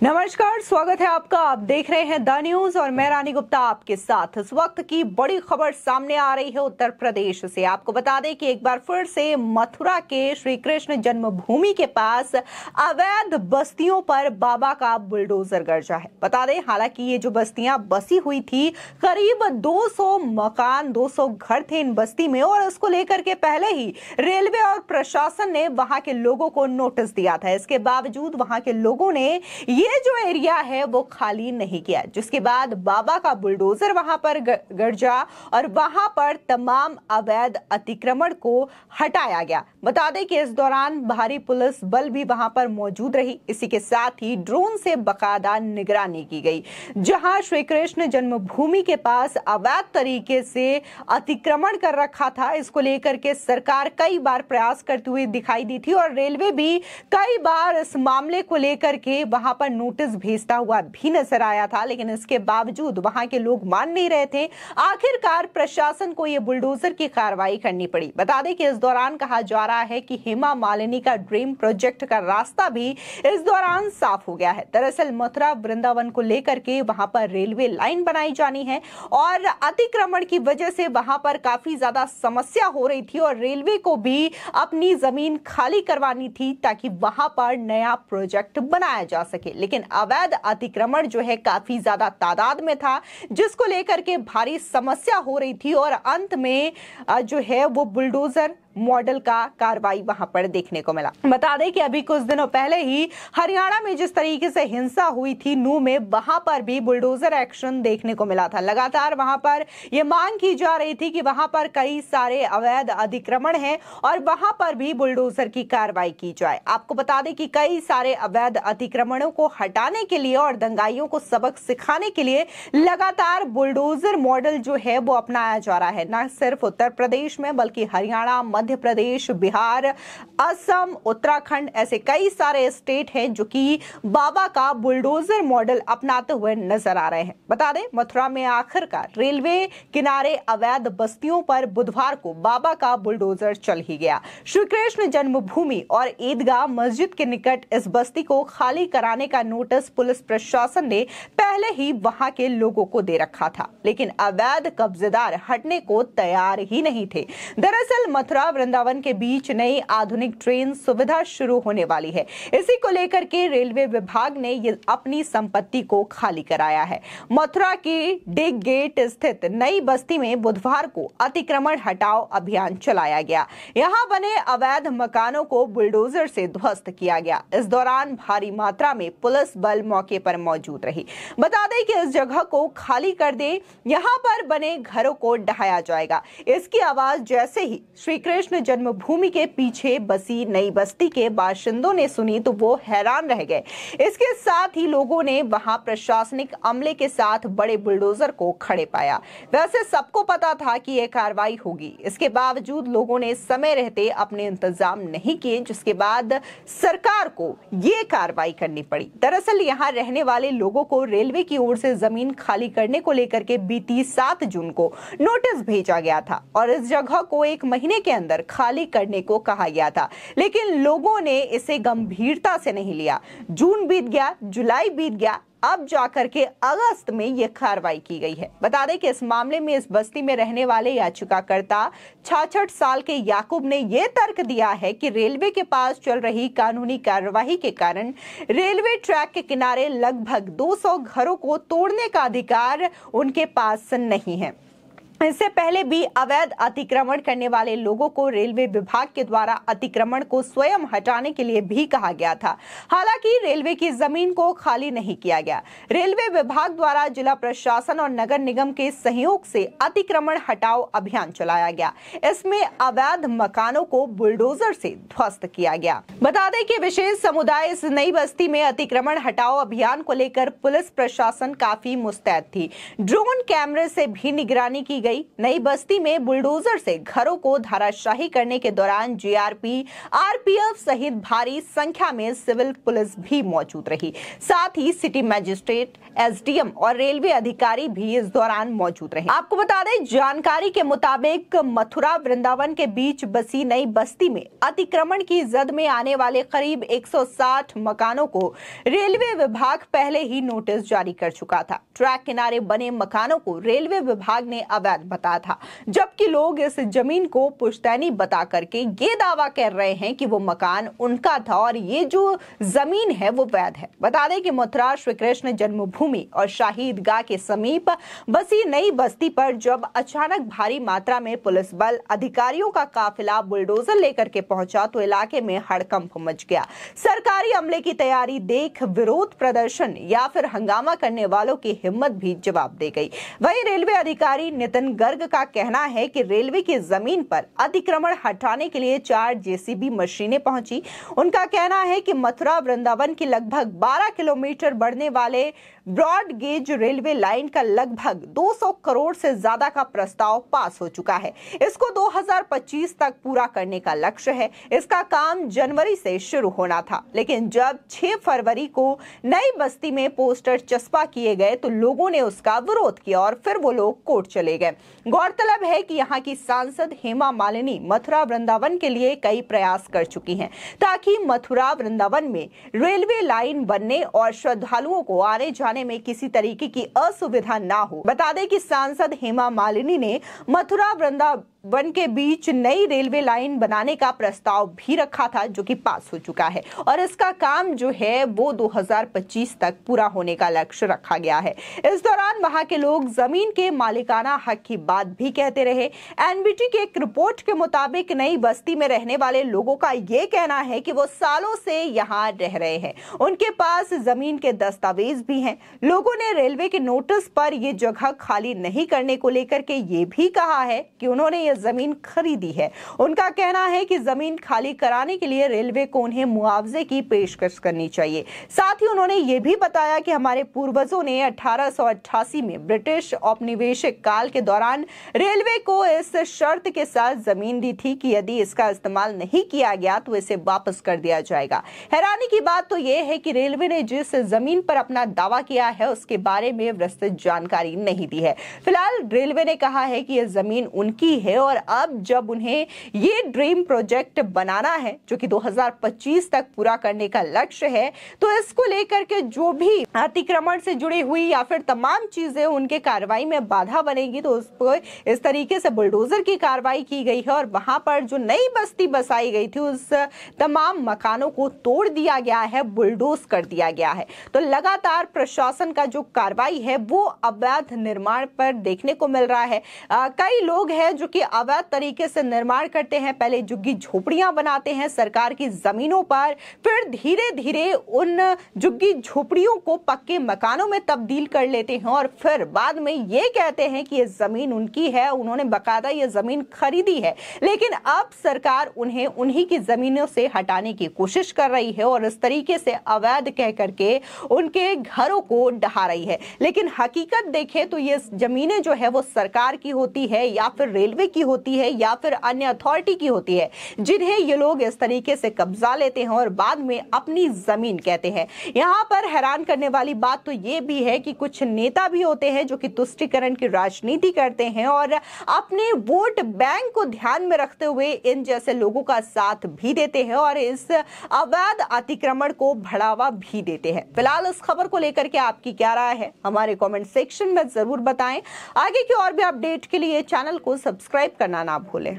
नमस्कार, स्वागत है आपका। आप देख रहे हैं द न्यूज और मैं रानी गुप्ता आपके साथ। इस वक्त की बड़ी खबर सामने आ रही है उत्तर प्रदेश से। आपको बता दें कि एक बार फिर से मथुरा के श्री कृष्ण जन्मभूमि के पास अवैध बस्तियों पर बाबा का बुलडोजर गरजा है। बता दें, हालांकि ये जो बस्तियां बसी हुई थी, करीब 200 मकान 200 घर थे इन बस्ती में, और इसको लेकर के पहले ही रेलवे और प्रशासन ने वहां के लोगों को नोटिस दिया था। इसके बावजूद वहां के लोगों ने ये जो एरिया है वो खाली नहीं किया, जिसके बाद बाबा का बुलडोजर वहां पर गरजा और वहां पर तमाम अवैध अतिक्रमण को हटाया गया। बता दें कि इस दौरान भारी पुलिस बल भी वहां पर मौजूद रही। इसी के साथ ही ड्रोन से बाकायदा निगरानी की गई। जहां श्री कृष्ण जन्मभूमि के पास अवैध तरीके से अतिक्रमण कर रखा था, इसको लेकर के सरकार कई बार प्रयास करती हुई दिखाई दी थी और रेलवे भी कई बार इस मामले को लेकर के वहां पर नोटिस भेजता हुआ भी नजर आया था, लेकिन इसके बावजूद वहां के लोग मान नहीं रहे थे। आखिरकार प्रशासन को यह बुलडोजर की कार्रवाई करनी पड़ी। बता दें कि इस दौरान कहा जा रहा है कि हेमा मालिनी का ड्रीम प्रोजेक्ट का रास्ता भी इस दौरान साफ हो गया है। दरअसल मथुरा वृंदावन को लेकर के वहां पर रेलवे लाइन बनाई जानी है और अतिक्रमण की वजह से वहां पर काफी ज्यादा समस्या हो रही थी और रेलवे को भी अपनी जमीन खाली करवानी थी ताकि वहां पर नया प्रोजेक्ट बनाया जा सके। लेकिन अवैध अतिक्रमण जो है काफी ज्यादा तादाद में था, जिसको लेकर के भारी समस्या हो रही थी और अंत में जो है वो बुलडोजर मॉडल का कार्रवाई वहां पर देखने को मिला। बता दें कि अभी कुछ दिनों पहले ही हरियाणा में जिस तरीके से हिंसा हुई थी नूह में, वहां पर भी बुलडोजर एक्शन देखने को मिला था। लगातार वहां पर यह मांग की जा रही थी कि वहां पर कई सारे अवैध अतिक्रमण हैं और वहां पर भी बुलडोजर की कार्रवाई की जाए। आपको बता दें कि कई सारे अवैध अतिक्रमणों को हटाने के लिए और दंगाइयों को सबक सिखाने के लिए लगातार बुलडोजर मॉडल जो है वो अपनाया जा रहा है। न सिर्फ उत्तर प्रदेश में बल्कि हरियाणा, मध्य प्रदेश, बिहार, असम, उत्तराखंड, ऐसे कई सारे स्टेट हैं जो कि बाबा का बुलडोजर मॉडल अपनाते हुए नजर आ रहे हैं। बता दें, मथुरा में आखिरकार रेलवे किनारे अवैध बस्तियों पर बुधवार को बाबा का बुलडोजर चल ही गया। श्री कृष्ण जन्मभूमि और ईदगाह मस्जिद के निकट इस बस्ती को खाली कराने का नोटिस पुलिस प्रशासन ने पहले ही वहां के लोगों को दे रखा था, लेकिन अवैध कब्जेदार हटने को तैयार ही नहीं थे। दरअसल मथुरा वृंदावन के बीच नई आधुनिक ट्रेन सुविधा शुरू होने वाली है। इसी को लेकर के रेलवे विभाग ने ये अपनी संपत्ति को खाली कराया है। मथुरा की डिग गेट स्थित नई बस्ती में बुधवार को अतिक्रमण हटाओ अभियान चलाया गया। यहां बने अवैध मकानों को बुलडोजर से ध्वस्त किया गया। इस दौरान भारी मात्रा में पुलिस बल मौके पर मौजूद रही। बता दें कि इस जगह को खाली कर दे, यहां पर बने घरों को ढहाया जाएगा। इसकी आवाज जैसे ही श्री कृष्ण जन्मभूमि के पीछे बसी नई बस्ती के बाशिंदों ने सुनी तो वो हैरान रह गए। इसके साथ ही लोगों ने वहां प्रशासनिक अमले के साथ बड़े बुलडोजर को खड़े पाया। वैसे सबको पता था कि यह कार्रवाई होगी, इसके बावजूद लोगों ने समय रहते अपने इंतजाम नहीं किए, जिसके बाद सरकार को ये कार्रवाई करनी पड़ी। दरअसल यहां रहने वाले लोगों को रेलवे की ओर से जमीन खाली करने को लेकर के बीती 7 जून को नोटिस भेजा गया था और इस जगह को 1 महीने के अंदर खाली करने को कहा गया था, लेकिन लोगों ने इसे गंभीरता से नहीं लिया। जून बीत गया, जुलाई बीत गया, अब जाकर के अगस्त में यह कार्रवाई की गई है। बता दें कि इस मामले में इस बस्ती में रहने वाले याचिकाकर्ता 66 साल के याकूब ने यह तर्क दिया है कि रेलवे के पास चल रही कानूनी कार्यवाही के कारण रेलवे ट्रैक के किनारे लगभग 200 घरों को तोड़ने का अधिकार उनके पास नहीं है। इससे पहले भी अवैध अतिक्रमण करने वाले लोगों को रेलवे विभाग के द्वारा अतिक्रमण को स्वयं हटाने के लिए भी कहा गया था। हालांकि रेलवे की जमीन को खाली नहीं किया गया। रेलवे विभाग द्वारा जिला प्रशासन और नगर निगम के सहयोग से अतिक्रमण हटाओ अभियान चलाया गया। इसमें अवैध मकानों को बुलडोजर से ध्वस्त किया गया। बता दें कि विशेष समुदाय इस नई बस्ती में अतिक्रमण हटाओ अभियान को लेकर पुलिस प्रशासन काफी मुस्तैद थी। ड्रोन कैमरे से भी निगरानी की गई। नई बस्ती में बुलडोजर से घरों को धराशाही करने के दौरान जीआरपी, आरपीएफ सहित भारी संख्या में सिविल पुलिस भी मौजूद रही। साथ ही सिटी मजिस्ट्रेट, एसडीएम और रेलवे अधिकारी भी इस दौरान मौजूद रहे। आपको बता दें, जानकारी के मुताबिक मथुरा वृंदावन के बीच बसी नई बस्ती में अतिक्रमण की जद में आने वाले करीब 160 मकानों को रेलवे विभाग पहले ही नोटिस जारी कर चुका था। ट्रैक किनारे बने मकानों को रेलवे विभाग ने अवैध बताया था, जबकि लोग इस जमीन को पुश्तैनी बता करके ये दावा कर रहे हैं कि वो मकान उनका था और ये जो जमीन है वो वैध है। बता दें कि मथुरा श्री कृष्ण जन्मभूमि और शाही ईदगाह के समीप बसी नई बस्ती पर जब अचानक भारी मात्रा में पुलिस बल, अधिकारियों का काफिला बुलडोजर लेकर के पहुंचा तो इलाके में हड़कंप मच गया। सरकारी अमले की तैयारी देख विरोध प्रदर्शन या फिर हंगामा करने वालों की हिम्मत भी जवाब दे गई। वहीं रेलवे अधिकारी नितिन गर्ग का कहना है कि रेलवे की जमीन पर अतिक्रमण हटाने के लिए 4 जेसीबी मशीनें पहुंची। उनका कहना है कि मथुरा वृंदावन की लगभग 12 किलोमीटर बढ़ने वाले ब्रॉड गेज रेलवे लाइन का लगभग 200 करोड़ से ज्यादा का प्रस्ताव पास हो चुका है। इसको 2025 तक पूरा करने का लक्ष्य है। इसका काम जनवरी से शुरू होना था, लेकिन जब 6 फरवरी को नई बस्ती में पोस्टर चस्पा किए गए तो लोगों ने उसका विरोध किया और फिर वो लोग कोर्ट चले गए। गौरतलब है कि यहाँ की सांसद हेमा मालिनी मथुरा वृंदावन के लिए कई प्रयास कर चुकी हैं ताकि मथुरा वृंदावन में रेलवे लाइन बनने और श्रद्धालुओं को आने जाने में किसी तरीके की असुविधा ना हो। बता दें कि सांसद हेमा मालिनी ने मथुरा वृंदावन के बीच नई रेलवे लाइन बनाने का प्रस्ताव भी रखा था, जो कि पास हो चुका है और इसका काम जो है वो 2025 तक पूरा होने का लक्ष्य रखा गया है। इस दौरान वहां के लोग जमीन के मालिकाना हक की बात भी कहते रहे। एनबीटी की एक रिपोर्ट के मुताबिक नई बस्ती में रहने वाले लोगों का ये कहना है कि वो सालों से यहाँ रह रहे हैं, उनके पास जमीन के दस्तावेज भी हैं। लोगों ने रेलवे के नोटिस पर ये जगह खाली नहीं करने को लेकर के ये भी कहा है कि उन्होंने ये जमीन खरीदी है। उनका कहना है कि जमीन खाली कराने के लिए रेलवे को उन्हें मुआवजे की पेशकश करनी चाहिए। साथ ही उन्होंने ये भी बताया कि हमारे पूर्वजों ने 1888 में ब्रिटिश औपनिवेशिक काल के दौरान रेलवे को इस शर्त के साथ जमीन दी थी कि यदि इसका इस्तेमाल नहीं किया गया तो इसे वापस कर दिया जाएगा। हैरानी की बात तो यह है कि रेलवे ने जिस जमीन पर अपना दावा किया है उसके बारे में विस्तृत जानकारी नहीं दी है। फिलहाल रेलवे ने कहा है कि यह जमीन उनकी है और अब जब उन्हें ये ड्रीम प्रोजेक्ट बनाना है जो कि 2025 तक पूरा करने का लक्ष्य है, तो इसको लेकर के जो भी अतिक्रमण से जुड़ी हुई या फिर तमाम चीजें उनके कार्रवाई में बाधा बनेगी तो उस पर इस तरीके से बुलडोजर की कार्रवाई की गई है और वहां पर जो नई बस्ती बसाई गई थी उस तमाम मकानों को तोड़ दिया गया है, बुलडोज कर दिया गया है। तो लगातार प्रशासन का जो कार्रवाई है वो अवैध निर्माण पर देखने को मिल रहा है। कई लोग हैं जो कि अवैध तरीके से निर्माण करते हैं, पहले झुग्गी झोपड़ियां बनाते हैं सरकार की जमीनों पर, फिर धीरे धीरे उन झुग्गी झोपड़ियों को पक्के मकानों में तब्दील कर लेते हैं और फिर बाद में ये कहते हैं कि ये जमीन उनकी है, उन्होंने बकायदा ये जमीन खरीदी है। लेकिन अब सरकार उन्हें उन्हीं की जमीनों से हटाने की कोशिश कर रही है और इस तरीके से अवैध कह करके उनके घरों को ढहा रही है। लेकिन हकीकत देखें तो ये जमीनें जो है वो सरकार की होती है या फिर रेलवे की होती है या फिर अन्य अथॉरिटी की होती है, जिन्हें ये लोग इस तरीके से कब्जा लेते हैं और बाद में अपनी जमीन कहते हैं। यहाँ पर हैरान करने वाली बात तो ये भी है कि कुछ नेता भी होते हैं जो कि तुष्टीकरण की राजनीति करते हैं और अपने वोट बैंक को ध्यान में रखते हुए इन जैसे लोगों का साथ भी देते हैं और इस अवैध अतिक्रमण को बढ़ावा भी देते हैं। फिलहाल इस खबर को लेकर के आपकी क्या राय है हमारे कमेंट सेक्शन में जरूर बताएं। आगे की और भी अपडेट के लिए चैनल को सब्सक्राइब करना ना भूलें।